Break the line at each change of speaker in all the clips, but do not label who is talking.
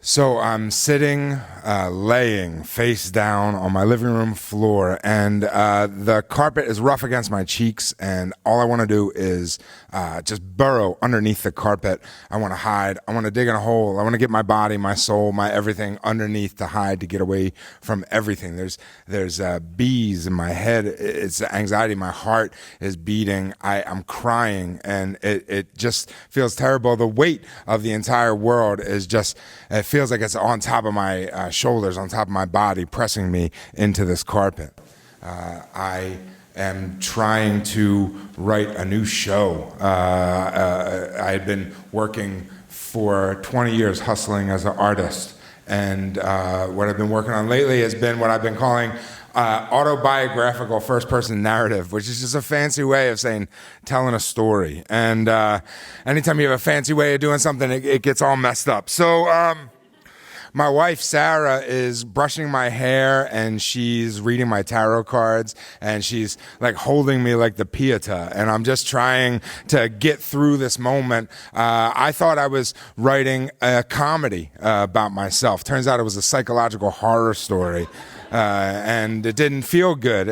So I'm sitting, laying face down on my living room floor, and the carpet is rough against my cheeks, and all I want to do is just burrow underneath the carpet. I want to hide. I want to dig in a hole. I want to get my body, my soul, my everything underneath to hide, to get away from everything. There's bees in my head. It's anxiety. My heart is beating. I'm crying, and it just feels terrible. The weight of the entire world is just, it feels like it's on top of my shoulders, on top of my body, pressing me into this carpet. I am trying to write a new show. I had been working for 20 years hustling as an artist, and what I've been working on lately has been what I've been calling autobiographical first-person narrative, which is just a fancy way of saying telling a story. And anytime you have a fancy way of doing something, it gets all messed up. So my wife, Sarah, is brushing my hair, and she's reading my tarot cards, and she's like holding me like the Pieta, and I'm just trying to get through this moment. I thought I was writing a comedy about myself. Turns out it was a psychological horror story, and it didn't feel good.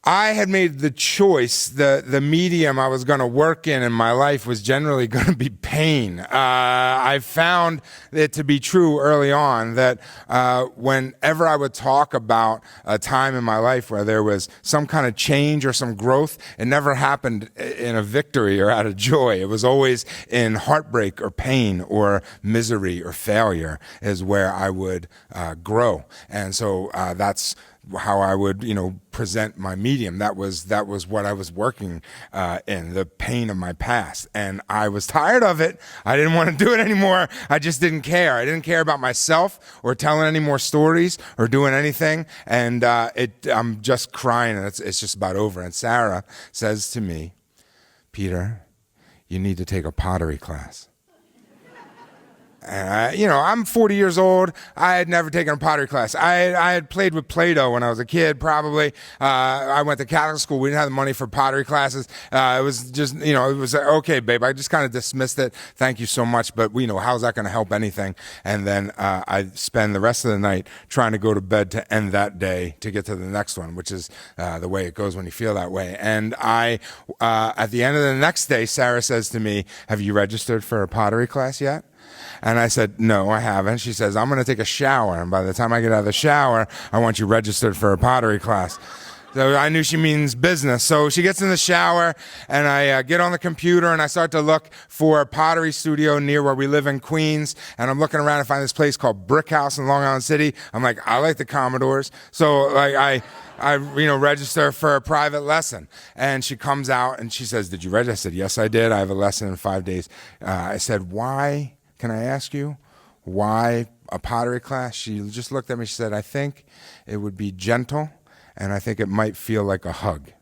I had made the choice, the medium I was going to work in my life was generally going to be pain. I found it to be true early on that whenever I would talk about a time in my life where there was some kind of change or some growth, it never happened in a victory or out of joy. It was always in heartbreak or pain or misery or failure is where I would grow. And so that's how I would, present my medium. That was what I was working in, the pain of my past. And I was tired of it. I didn't want to do it anymore. I just didn't care. I didn't care about myself or telling any more stories or doing anything. And I'm just crying, and it's just about over. And Sarah says to me, "Peter, you need to take a pottery class." And I'm 40 years old. I had never taken a pottery class. I had played with Play-Doh when I was a kid, probably. I went to Catholic school. We didn't have the money for pottery classes. It was just, it was like, okay, babe. I just kind of dismissed it. Thank you so much. But, how's that going to help anything? And then I spend the rest of the night trying to go to bed to end that day to get to the next one, which is the way it goes when you feel that way. And at the end of the next day, Sarah says to me, "Have you registered for a pottery class yet?" And I said, "No, I haven't." She says, "I'm going to take a shower, and by the time I get out of the shower, I want you registered for a pottery class." So I knew she means business. So she gets in the shower, and I get on the computer, and I start to look for a pottery studio near where we live in Queens. And I'm looking around to find this place called Brick House in Long Island City. I'm like, I like the Commodores. So I register for a private lesson. And she comes out, and she says, "Did you register?" I said, "Yes, I did. I have a lesson in 5 days." I said, "Why? Can I ask you why a pottery class?" She just looked at me. She said, "I think it would be gentle, and I think it might feel like a hug."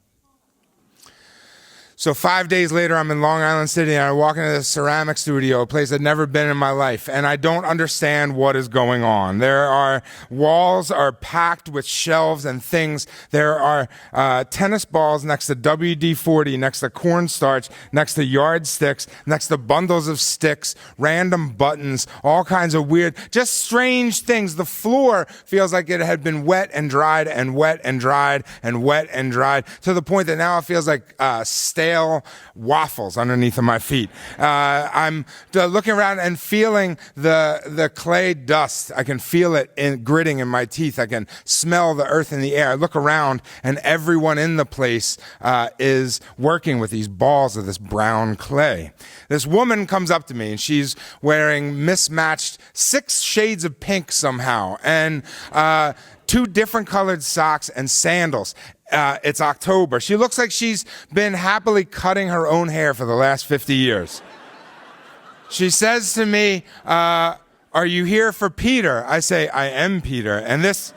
So 5 days later, I'm in Long Island City, and I walk into this ceramic studio, a place I'd never been in my life, and I don't understand what is going on. Walls are packed with shelves and things. There are tennis balls next to WD-40, next to cornstarch, next to yardsticks, next to bundles of sticks, random buttons, all kinds of weird, just strange things. The floor feels like it had been wet and dried and wet and dried and wet and dried, to the point that now it feels like stale waffles underneath of my feet. I'm looking around and feeling the clay dust. I can feel it gritting in my teeth. I can smell the earth in the air. I look around, and everyone in the place is working with these balls of this brown clay. This woman comes up to me, and she's wearing mismatched 6 shades of pink somehow, and 2 different colored socks and sandals. It's October. She looks like she's been happily cutting her own hair for the last 50 years. She says to me, "Are you here for Peter?" I say, "I am Peter." And this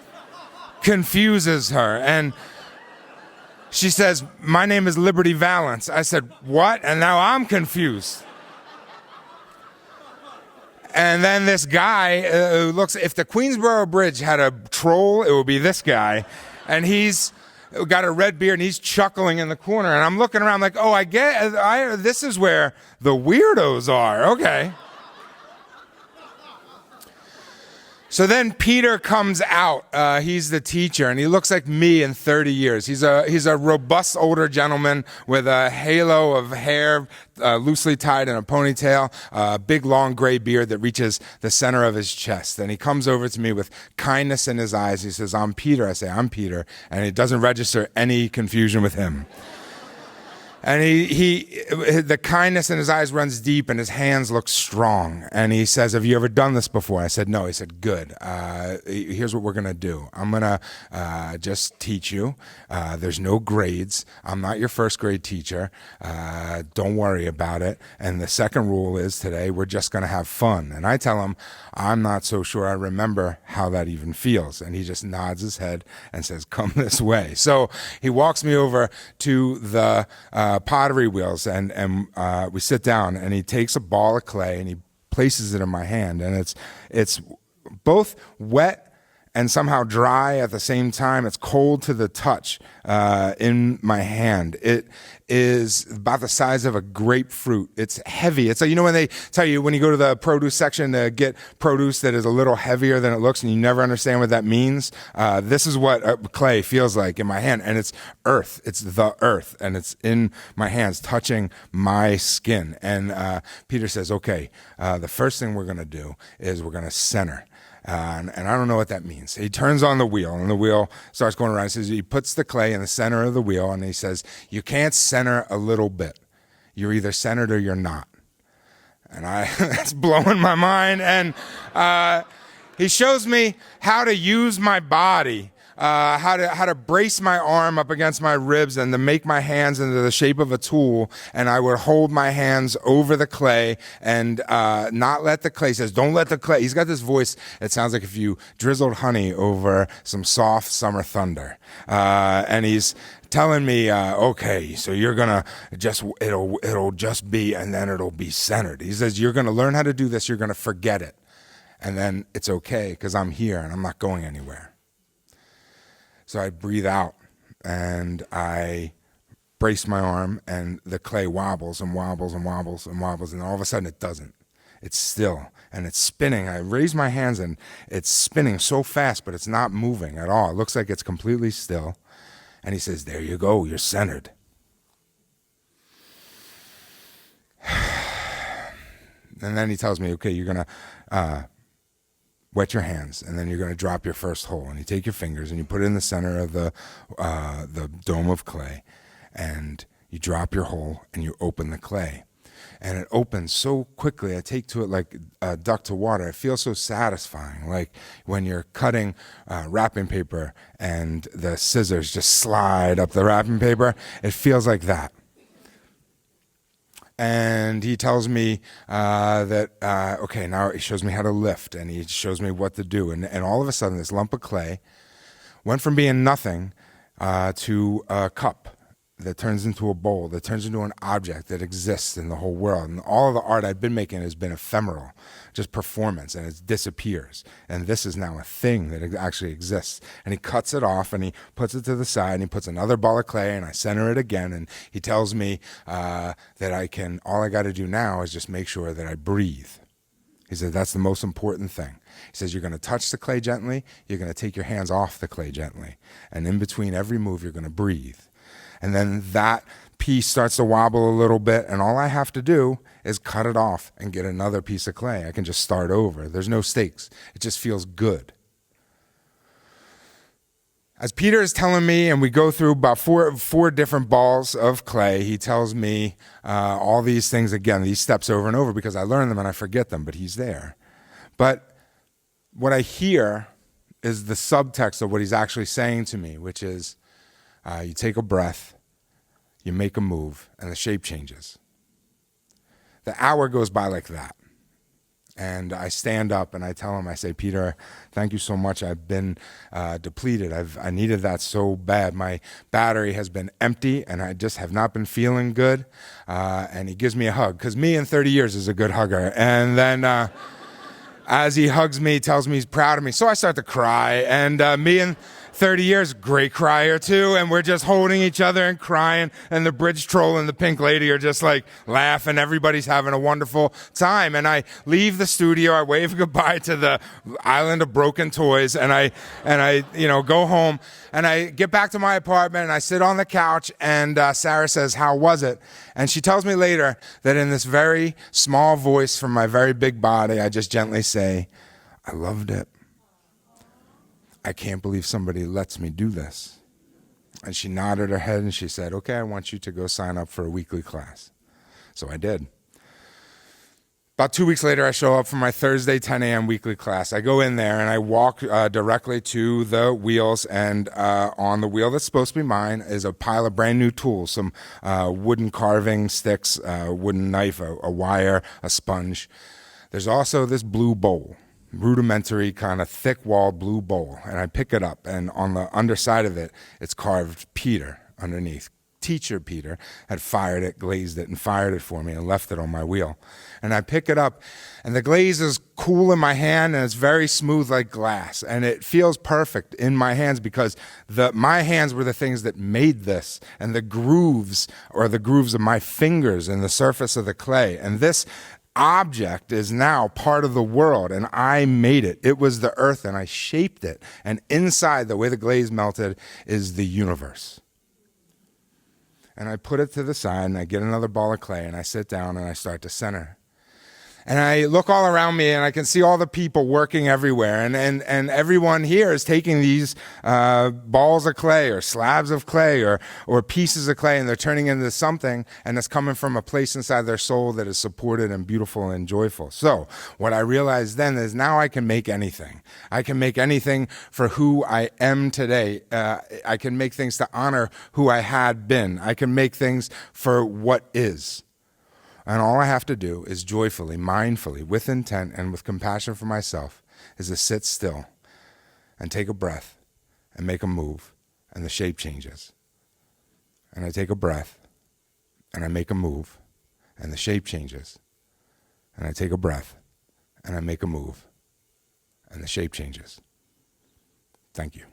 confuses her. And she says, "My name is Liberty Valance." I said, "What?" And now I'm confused. And then this guy who looks, if the Queensboro Bridge had a troll, it would be this guy. And he's got a red beard, and he's chuckling in the corner. And I'm looking around like, oh, this is where the weirdos are. Okay. So then Peter comes out. He's the teacher, and he looks like me in 30 years. He's a robust older gentleman with a halo of hair loosely tied in a ponytail, a big long gray beard that reaches the center of his chest. And he comes over to me with kindness in his eyes. He says, "I'm Peter." I say, "I'm Peter," and it doesn't register any confusion with him. And the kindness in his eyes runs deep, and his hands look strong. And he says, "Have you ever done this before?" I said, "No." He said, "Good. Here's what we're going to do. I'm going to just teach you. There's no grades. I'm not your first grade teacher. Don't worry about it. And the second rule is today we're just going to have fun." And I tell him, "I'm not so sure I remember how that even feels." And he just nods his head and says, "Come this way." So he walks me over to the pottery wheels, and we sit down, and he takes a ball of clay and he places it in my hand, and it's both wet and somehow dry at the same time. It's cold to the touch in my hand. It is about the size of a grapefruit. It's heavy. It's like, when they tell you when you go to the produce section to get produce that is a little heavier than it looks, and you never understand what that means. This is what clay feels like in my hand, and it's earth. It's the earth, and it's in my hands, touching my skin. And Peter says, "Okay, the first thing we're going to do is we're going to center." And I don't know what that means. He turns on the wheel, and the wheel starts going around. He puts the clay in the center of the wheel, and he says, "You can't center a little bit. You're either centered or you're not." And that's blowing my mind. And he shows me how to use my body, how to brace my arm up against my ribs and to make my hands into the shape of a tool. And I would hold my hands over the clay and not let the clay. He says, "Don't let the clay." He's got this voice. It sounds like if you drizzled honey over some soft summer thunder. And he's telling me, "Okay, so you're gonna it'll just be, and then it'll be centered." He says, "You're gonna learn how to do this. You're gonna forget it, and then it's okay because I'm here and I'm not going anywhere." So I breathe out and I brace my arm, and the clay wobbles and wobbles and wobbles and wobbles, and all of a sudden it doesn't. It's still, and it's spinning. I raise my hands and it's spinning so fast, but it's not moving at all. It looks like it's completely still. And he says, "There you go, you're centered." And then he tells me, "Okay, you're going to wet your hands, and then you're going to drop your first hole." And you take your fingers and you put it in the center of the dome of clay, and you drop your hole and you open the clay. And it opens so quickly. I take to it like a duck to water. It feels so satisfying, like when you're cutting wrapping paper and the scissors just slide up the wrapping paper. It feels like that. And he tells me that, okay, now he shows me how to lift, and he shows me what to do. And all of a sudden, this lump of clay went from being nothing to a cup that turns into a bowl, that turns into an object that exists in the whole world. And all of the art I've been making has been ephemeral, just performance, and it disappears. And this is now a thing that actually exists. And he cuts it off, and he puts it to the side, and he puts another ball of clay, and I center it again. And he tells me that all I got to do now is just make sure that I breathe. He said, "That's the most important thing." He says, "You're going to touch the clay gently. You're going to take your hands off the clay gently. And in between every move, you're going to breathe." And then that piece starts to wobble a little bit, and all I have to do is cut it off and get another piece of clay. I can just start over. There's no stakes. It just feels good. As Peter is telling me, and we go through about four different balls of clay, he tells me all these things again, these steps over and over, because I learn them and I forget them, but he's there. But what I hear is the subtext of what he's actually saying to me, which is, you take a breath, you make a move, and the shape changes. The hour goes by like that. And I stand up and I tell him, I say, "Peter, thank you so much. I've been depleted. I needed that so bad. My battery has been empty, and I just have not been feeling good." And he gives me a hug, because me in 30 years is a good hugger. And then as he hugs me, tells me he's proud of me. So I start to cry. And me in 30 years, great crier too, and we're just holding each other and crying, and the bridge troll and the pink lady are just like laughing. Everybody's having a wonderful time, and I leave the studio, I wave goodbye to the island of broken toys, and I go home, and I get back to my apartment, and I sit on the couch, and Sarah says, "How was it?" And she tells me later that in this very small voice from my very big body, I just gently say, "I loved it. I can't believe somebody lets me do this." And she nodded her head and she said, "Okay, I want you to go sign up for a weekly class." So I did. About 2 weeks later, I show up for my Thursday 10 a.m. weekly class. I go in there and I walk directly to the wheels, and on the wheel that's supposed to be mine is a pile of brand new tools, some wooden carving sticks, a wooden knife, a wire, a sponge. There's also this blue bowl, rudimentary kind of thick-walled blue bowl, and I pick it up, and on the underside of it, it's carved Peter underneath. Teacher Peter had fired it, glazed it, and fired it for me and left it on my wheel. And I pick it up, and the glaze is cool in my hand, and it's very smooth like glass, and it feels perfect in my hands because my hands were the things that made this, and the grooves are the grooves of my fingers and the surface of the clay. And this object is now part of the world, and I made it. It was the earth, and I shaped it. And inside, the way the glaze melted, is the universe. And I put it to the side, and I get another ball of clay, and I sit down, and I start to center. And I look all around me, and I can see all the people working everywhere. And everyone here is taking these balls of clay or slabs of clay or pieces of clay, and they're turning into something, and it's coming from a place inside their soul that is supported and beautiful and joyful. So what I realized then is now I can make anything. I can make anything for who I am today. I can make things to honor who I had been. I can make things for what is. And all I have to do is joyfully, mindfully, with intent and with compassion for myself, is to sit still and take a breath and make a move, and the shape changes. And I take a breath and I make a move, and the shape changes. And I take a breath and I make a move, and the shape changes. Thank you.